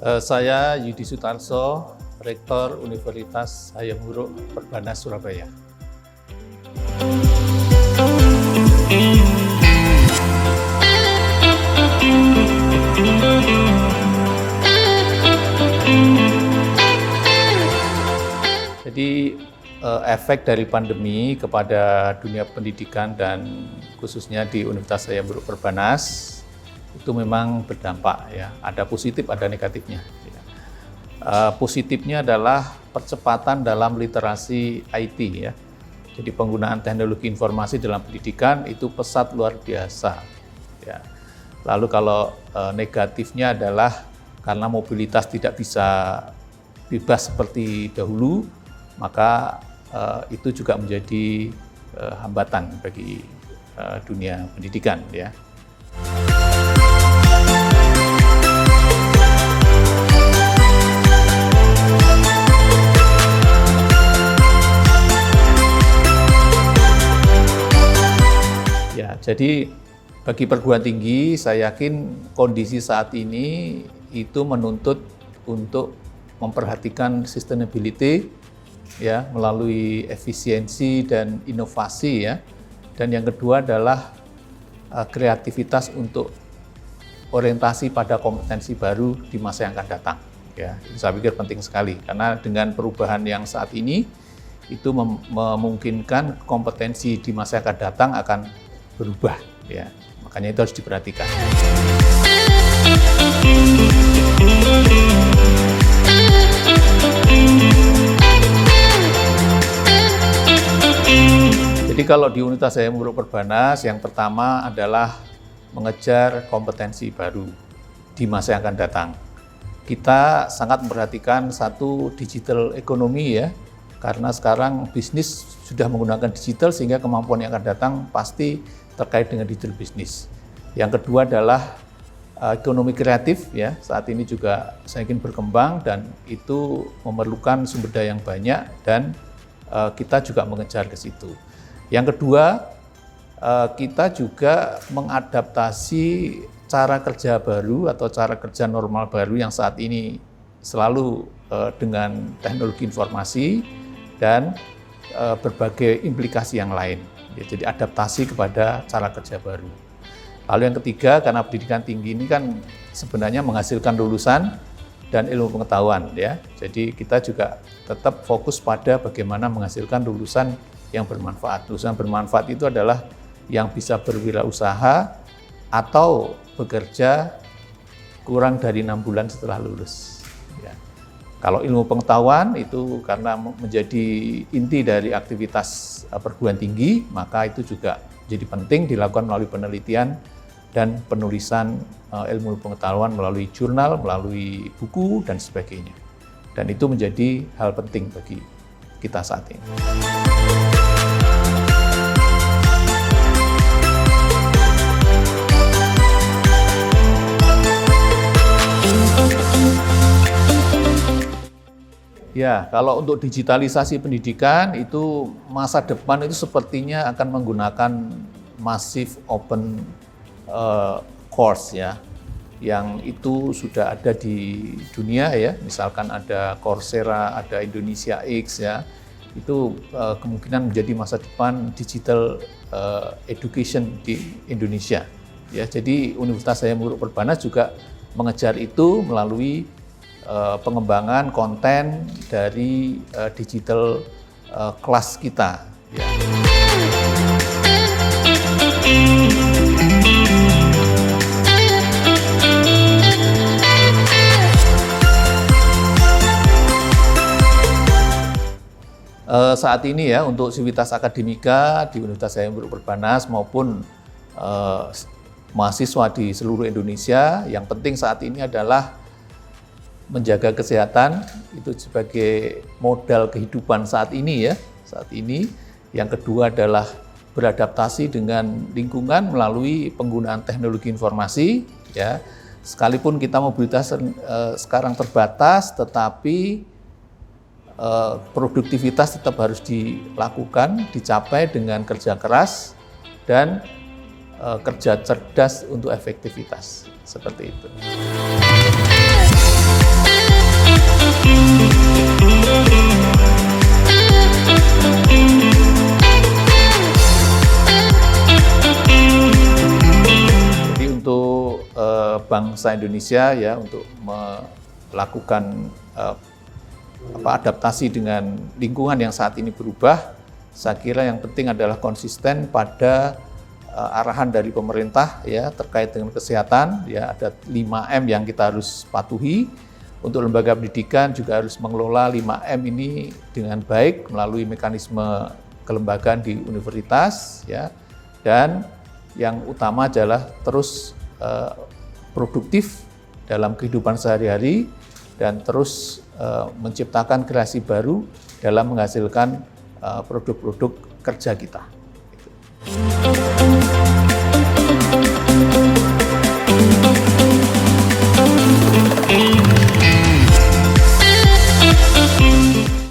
Saya Yudi Sutarso, Rektor Universitas Hayam Wuruk Perbanas Surabaya. Jadi efek dari pandemi kepada dunia pendidikan dan khususnya di Universitas Hayam Wuruk Perbanas itu memang berdampak ya, ada positif ada negatifnya. Positifnya adalah percepatan dalam literasi IT ya. Jadi penggunaan teknologi informasi dalam pendidikan itu pesat luar biasa. Ya. Lalu kalau negatifnya adalah karena mobilitas tidak bisa bebas seperti dahulu, maka itu juga menjadi hambatan bagi dunia pendidikan ya. Ya, jadi bagi perguruan tinggi, saya yakin kondisi saat ini itu menuntut untuk memperhatikan sustainability ya melalui efisiensi dan inovasi ya. Dan yang kedua adalah kreativitas untuk orientasi pada kompetensi baru di masa yang akan datang. Ya, itu saya pikir penting sekali karena dengan perubahan yang saat ini itu memungkinkan kompetensi di masa yang akan datang akan berubah ya. Makanya itu harus diperhatikan. Jadi kalau di Universitas Hayam Wuruk Perbanas yang pertama adalah mengejar kompetensi baru di masa yang akan datang. Kita sangat memperhatikan satu digital ekonomi ya, karena sekarang bisnis sudah menggunakan digital sehingga kemampuan yang akan datang pasti terkait dengan digital bisnis. Yang kedua adalah ekonomi kreatif ya, saat ini juga semakin berkembang dan itu memerlukan sumber daya yang banyak dan kita juga mengejar ke situ. Yang kedua, kita juga mengadaptasi cara kerja baru atau cara kerja normal baru yang saat ini selalu dengan teknologi informasi dan berbagai implikasi yang lain. Ya, jadi adaptasi kepada cara kerja baru. Lalu yang ketiga, karena pendidikan tinggi ini kan sebenarnya menghasilkan lulusan dan ilmu pengetahuan ya. Jadi kita juga tetap fokus pada bagaimana menghasilkan lulusan yang bermanfaat. Lulusan bermanfaat itu adalah yang bisa berwirausaha atau bekerja kurang dari 6 bulan setelah lulus. Ya. Kalau ilmu pengetahuan itu karena menjadi inti dari aktivitas perguruan tinggi, maka itu juga jadi penting dilakukan melalui penelitian dan penulisan ilmu pengetahuan melalui jurnal, melalui buku, dan sebagainya. Dan itu menjadi hal penting bagi kita saat ini. Ya, kalau untuk digitalisasi pendidikan itu masa depan itu sepertinya akan menggunakan massive open course ya, yang itu sudah ada di dunia ya, misalkan ada Coursera, ada Indonesia X ya, itu kemungkinan menjadi masa depan digital education di Indonesia. Ya, jadi Universitas Hayam Wuruk Perbanas juga mengejar itu melalui pengembangan konten dari digital kelas kita. Ya. Saat ini ya untuk sivitas akademika di Universitas Hayam Wuruk Perbanas maupun mahasiswa di seluruh Indonesia, yang penting saat ini adalah menjaga kesehatan itu sebagai modal kehidupan saat ini ya, saat ini. Yang kedua adalah beradaptasi dengan lingkungan melalui penggunaan teknologi informasi ya. Sekalipun kita mobilitas sekarang terbatas, tetapi produktivitas tetap harus dilakukan, dicapai dengan kerja keras dan kerja cerdas untuk efektivitas, seperti itu. Jadi untuk bangsa Indonesia ya untuk melakukan adaptasi dengan lingkungan yang saat ini berubah, saya kira yang penting adalah konsisten pada arahan dari pemerintah ya terkait dengan kesehatan ya, ada 5M yang kita harus patuhi. Untuk lembaga pendidikan juga harus mengelola 5M ini dengan baik melalui mekanisme kelembagaan di universitas ya, dan yang utama adalah terus produktif dalam kehidupan sehari-hari dan terus menciptakan kreasi baru dalam menghasilkan produk-produk kerja kita.